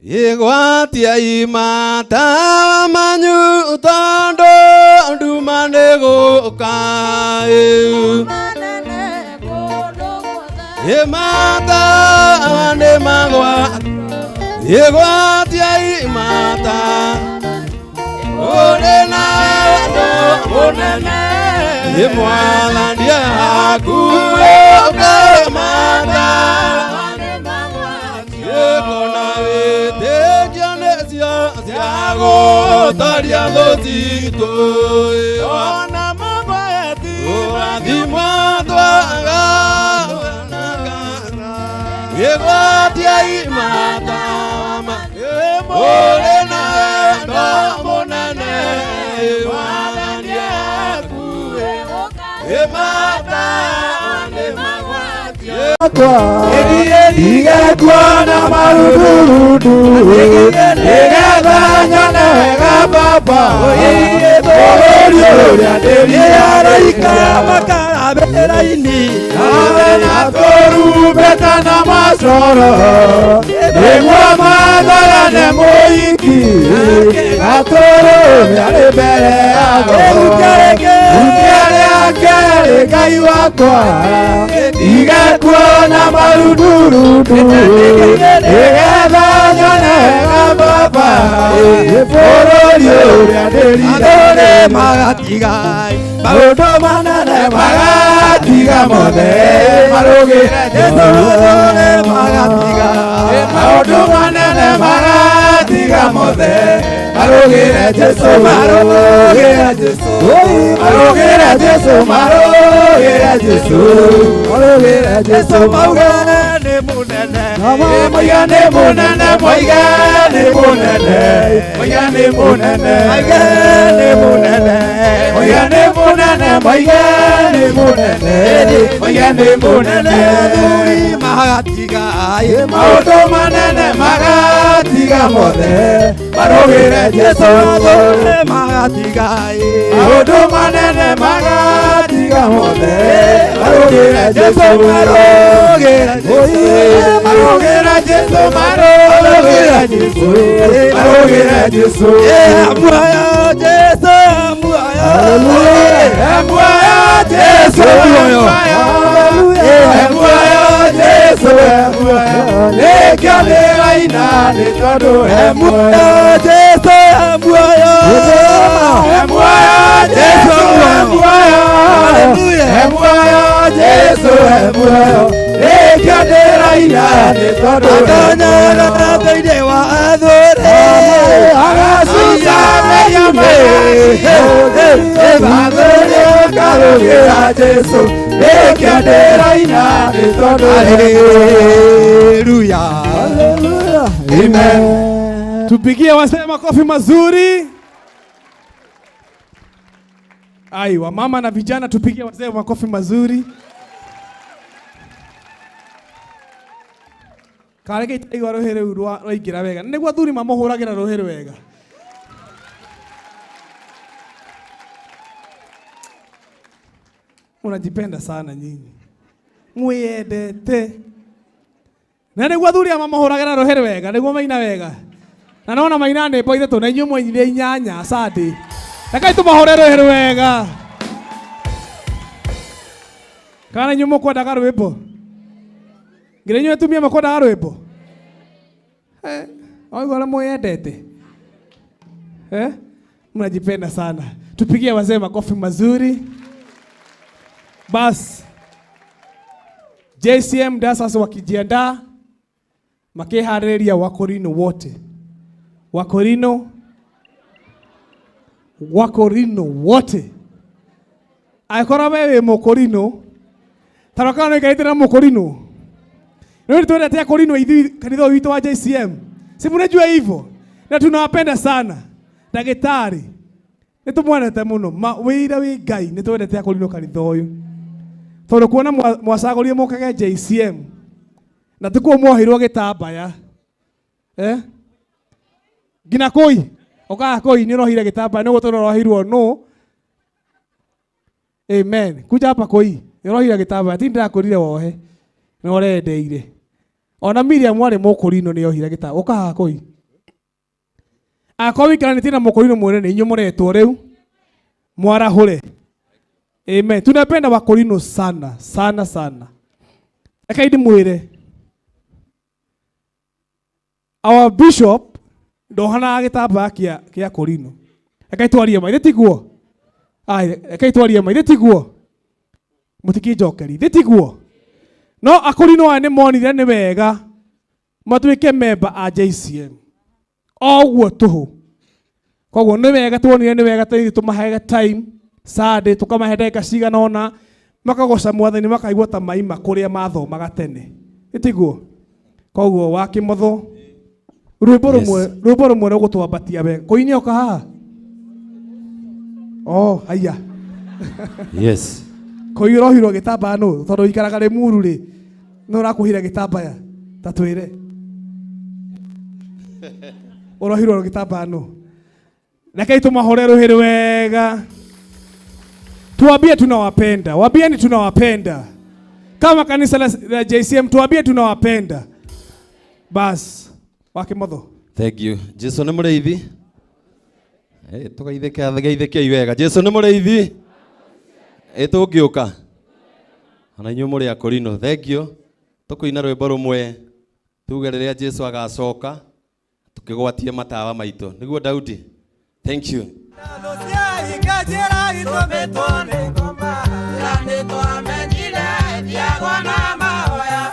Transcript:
Igwatia imata manyu tando dumane go kai. Imata ane magwa. Igwatia imata. Onena onena. Imwala ndia kuo kamata. Go taria lotito ona mama di mwadwaga yewatia imata morena domonane wanania kuwe emata ne magwatia Igekwa na marududu Igekanya na wega papa Orio ya deria roika Makara bera ini Awe na toru beta na masoro Emwa madara ne moiki Atoro miare bere ago Ukiare akere kai wakwa Igekwa na marududu Igekanya na wega papa Orio ya deria magatigai Marodo manane magatiga mode Marogera jesu magatiga Marodo manane magatiga mode Marogera jesu marogera jesu Marogera jesu marogera jesu Marogera jesu maugane munene Moigane munene moigane munene Moigane munene moigane munene Moigane munene moigane munene Moigane munene magatiga Maodo manene magatiga mode Marogera jesu magatiga Maodo manene magatiga mode Marogera jesu marogera jesu Marogera jesu marogera jesu Marogera jesu Amwaya jesu amwaya Amwaya jesu amwaya Amwaya jesu amwaya Lekale aina letodo amwaya jesu amwaya Amwaya jesu amwaya Amwaya jesu amwaya Lekale aina letodo Adanya teide wa adore Agasusa meyame Evangele karogera jesu Lekale aina letodo Hallelujah Hallelujah Amen. Tupigie wasema makofi mazuri. Aiwa mama na vijana tupigie wasema makofi mazuri. Karege itaiwa rohere urwa roigira wega. Nigwa thuri mamuhuragira rohere wega. Unajipenda sana nyinyi. Mwendete. Na nigwa thuri mamuhuragira rohere wega, nigwa maina wega. Na naona maina ne poire to na inyo mwenyire inyanya asante. Rekai tumahore rohere wega. Kana nyumo kwa dagaro wepo. Girenyo tumia makoda aro wepo. Oigo la mwendete. Mnajipenda sana. Tupigie wazee makofi mazuri. Bas. JCM sasa wakijiandaa makiharĩria Wakorino wote. Wakorino wote. Aikora wewe Mokorino. Tarakana ikaitira Mokorino. Ndio tunatetea Korino hivi kanitha wito wa JCM. Si mnajua hivyo. Na tunawapenda sana. Dagitari. Nitumwanete muno. Wira wi Ngai nitwendetea Korino kanitha uyu. Tondu kuona mwasagorie mukage JCM. Na tuko mohirwo gitambaya. Gina koi. Oka koi ni rohire gitambaya no gutoro rohirwo no. Amen. Kuja hapa koi. Ni rohire gitambaya tindira kurire wohe. No rendeire. Ona Miriam wale Mũkũrinũ nĩ ohire gĩtaba. Ũka haha kũi. Akorwo ikaranĩtie na Mũkũrinũ mũnene inyuĩ mũretwo rĩu. Mwarahũre. Amen. Tunapenda Wakũrinũ sana, sana sana. Reke ndimwĩre. Our bishop ndohana gĩtambaya kĩa Kũrinũ. Reke twarie ma, tiguo. Reke twarie ma, tiguo. Mũtikinjokeri, tiguo. No Akũrinũ aya nĩ monire nĩ wega matuĩke member a JCM. Oguo tũhũ. Koguo nĩ wega tuonire nĩ wega tũmahe time Sunday tukamahe ndagĩka cigana ona makagoca Mwathani makaigua ta maima kũrĩa mathomaga tene. Tiguo. Koguo wa Kĩmotho rwĩmbo rũmwe rũgũtwambatia we. Kũinia ũka haha. Oh, haya. Yes. Kũirohirwo gĩtambaya nũ tondũ ikaraga Limuru rĩ. No rakũhira gĩtambaya. Ta twĩre. Ũrohirwo gĩtambaya nũ. Rekei tumahore rũhĩ wega. Tuambie tunawapenda. Waambieni tunawapenda. Kama kanisa la JCM tuambie tunawapenda. Bas, wa Kĩmotho. Thank you. Jesu nĩ mũrĩithi. Tugeithĩke wega. Jesu nĩ mũrĩithi. Tũngĩũka. Ona inyuĩ mũrĩ Akũrinũ. Thank you. Tũkũina rwĩmbo rũmwe. Tuge rĩrĩa Jesu agacoka tukĩgwatie matawa maitũ. Nĩguo Daudi. Thank you. Diagona mahoya,